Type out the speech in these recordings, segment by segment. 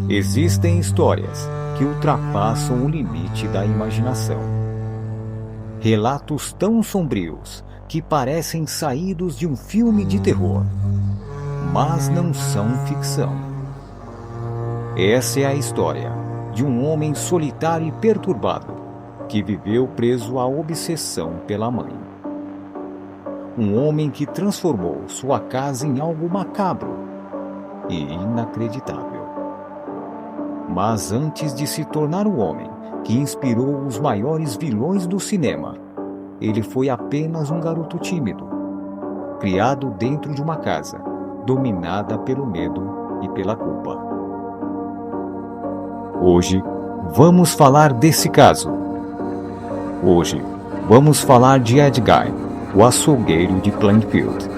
Existem histórias que ultrapassam o limite da imaginação. Relatos tão sombrios que parecem saídos de um filme de terror, mas não são ficção. Essa é a história de um homem solitário e perturbado que viveu preso à obsessão pela mãe. Um homem que transformou sua casa em algo macabro e inacreditável. Mas antes de se tornar o homem que inspirou os maiores vilões do cinema, ele foi apenas um garoto tímido, criado dentro de uma casa, dominada pelo medo e pela culpa. Hoje, vamos falar desse caso. Hoje, vamos falar de Ed Gein, o açougueiro de Plainfield.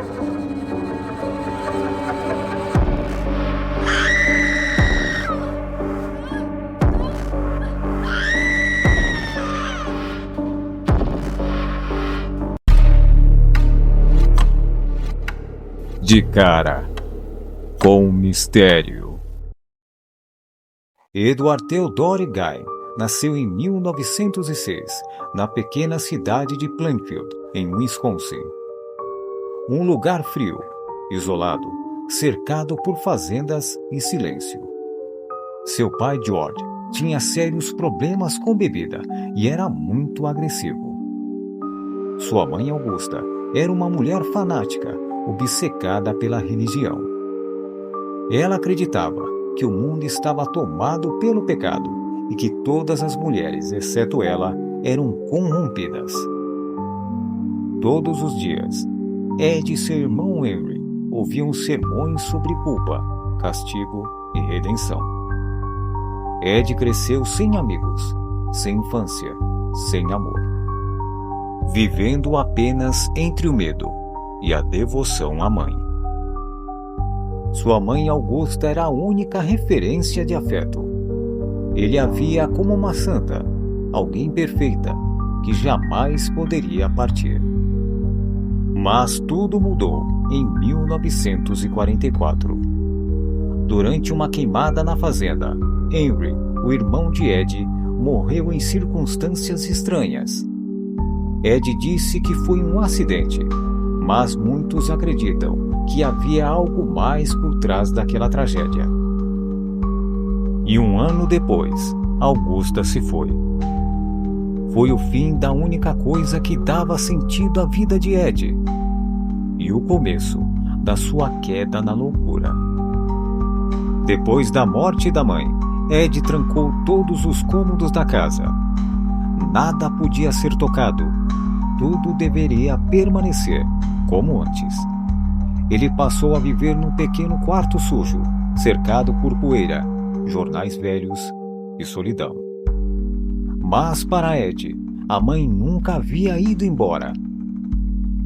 De cara, com mistério. Edward Theodore Gein nasceu em 1906, na pequena cidade de Plainfield, em Wisconsin. Um lugar frio, isolado, cercado por fazendas e silêncio. Seu pai, George, tinha sérios problemas com bebida e era muito agressivo. Sua mãe, Augusta, era uma mulher fanática, obcecada pela religião. Ela acreditava que o mundo estava tomado pelo pecado e que todas as mulheres, exceto ela, eram corrompidas. Todos os dias, Ed e seu irmão Henry ouviam sermões sobre culpa, castigo e redenção. Ed cresceu sem amigos, sem infância, sem amor, vivendo apenas entre o medo e a devoção à mãe. Sua mãe Augusta era a única referência de afeto. Ele a via como uma santa, alguém perfeita, que jamais poderia partir. Mas tudo mudou em 1944. Durante uma queimada na fazenda, Henry, o irmão de Ed, morreu em circunstâncias estranhas. Ed disse que foi um acidente, mas muitos acreditam que havia algo mais por trás daquela tragédia. E um ano depois, Augusta se foi. Foi o fim da única coisa que dava sentido à vida de Ed e o começo da sua queda na loucura. Depois da morte da mãe, Ed trancou todos os cômodos da casa. Nada podia ser tocado. Tudo deveria permanecer como antes. Ele passou a viver num pequeno quarto sujo, cercado por poeira, jornais velhos e solidão. Mas para Ed, a mãe nunca havia ido embora.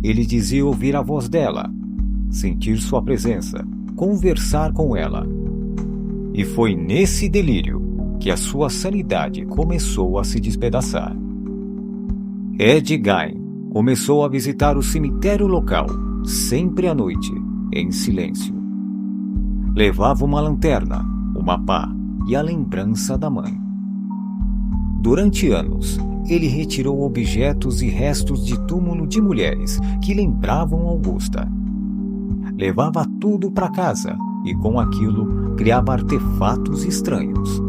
Ele dizia ouvir a voz dela, sentir sua presença, conversar com ela. E foi nesse delírio que a sua sanidade começou a se despedaçar. Ed Gein começou a visitar o cemitério local, sempre à noite, em silêncio. Levava uma lanterna, uma pá e a lembrança da mãe. Durante anos, ele retirou objetos e restos de túmulo de mulheres que lembravam Augusta. Levava tudo para casa e, com aquilo, criava artefatos estranhos.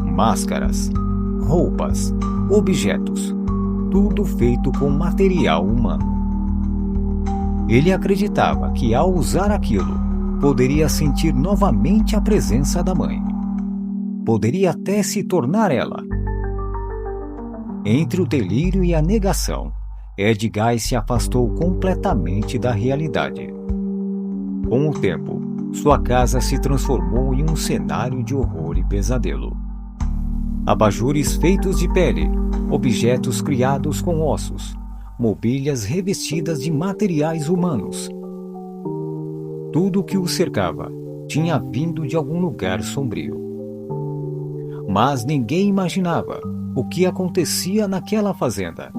Máscaras, roupas, objetos, tudo feito com material humano. Ele acreditava que, ao usar aquilo, poderia sentir novamente a presença da mãe. Poderia até se tornar ela. Entre o delírio e a negação, Ed Gein se afastou completamente da realidade. Com o tempo, sua casa se transformou em um cenário de horror e pesadelo. Abajures feitos de pele, objetos criados com ossos, mobílias revestidas de materiais humanos. Tudo o que o cercava tinha vindo de algum lugar sombrio. Mas ninguém imaginava o que acontecia naquela fazenda.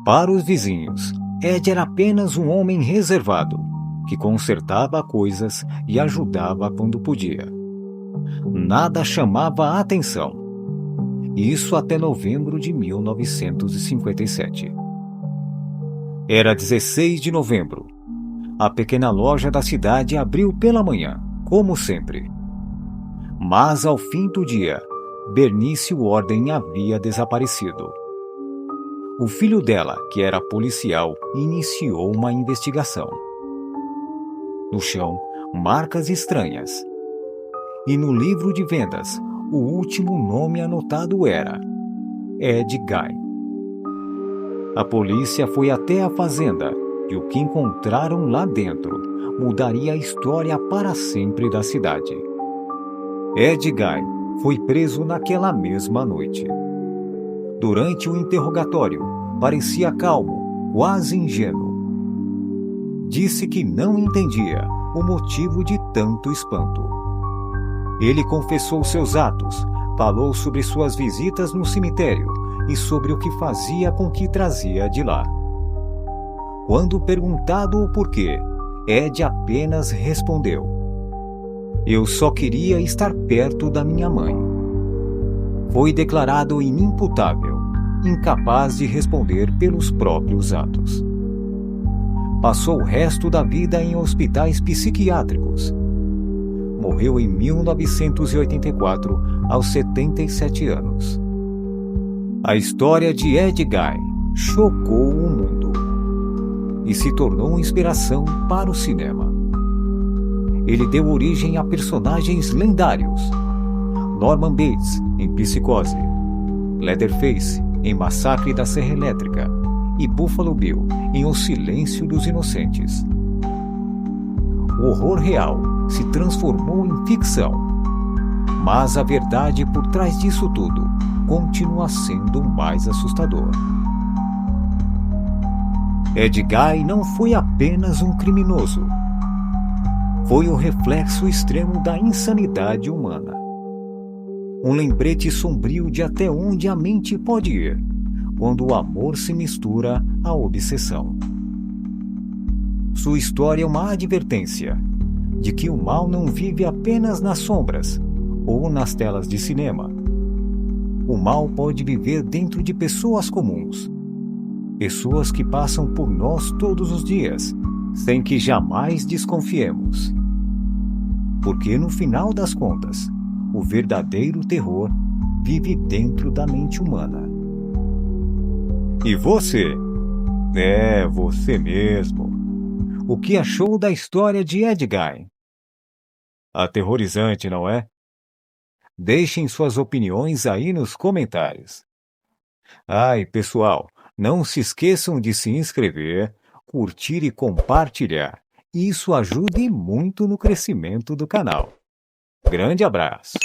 Para os vizinhos, Ed era apenas um homem reservado, que consertava coisas e ajudava quando podia. nada chamava a atenção. Isso até novembro de 1957. Era 16 de novembro. A pequena loja da cidade abriu pela manhã, como sempre. Mas ao fim do dia, Bernice Warden havia desaparecido. O filho dela, que era policial, iniciou uma investigação. No chão, marcas estranhas. E no livro de vendas, o último nome anotado era Ed Gein. A polícia foi até a fazenda e o que encontraram lá dentro mudaria a história para sempre da cidade. Ed Gein foi preso naquela mesma noite. Durante o interrogatório, parecia calmo, quase ingênuo. Disse que não entendia o motivo de tanto espanto. Ele confessou seus atos, falou sobre suas visitas no cemitério e sobre o que fazia com que trazia de lá. Quando perguntado o porquê, Ed apenas respondeu: "Eu só queria estar perto da minha mãe." Foi declarado inimputável, incapaz de responder pelos próprios atos. Passou o resto da vida em hospitais psiquiátricos. Morreu em 1984, aos 77 anos. A história de Ed Gein chocou o mundo e se tornou inspiração para o cinema. Ele deu origem a personagens lendários: Norman Bates, em Psicose, Leatherface, em Massacre da Serra Elétrica, e Buffalo Bill, em O Silêncio dos Inocentes. O horror real se transformou em ficção, mas a verdade por trás disso tudo continua sendo mais assustador. Ed Gein não foi apenas um criminoso. Foi o reflexo extremo da insanidade humana. Um lembrete sombrio de até onde a mente pode ir, quando o amor se mistura à obsessão. Sua história é uma advertência de que o mal não vive apenas nas sombras ou nas telas de cinema. O mal pode viver dentro de pessoas comuns, pessoas que passam por nós todos os dias, sem que jamais desconfiemos. Porque no final das contas, o verdadeiro terror vive dentro da mente humana. E você? É, você mesmo. O que achou da história de Ed Gein? Aterrorizante, não é? Deixem suas opiniões aí nos comentários. E pessoal, não se esqueçam de se inscrever, curtir e compartilhar. Isso ajuda muito no crescimento do canal. Grande abraço!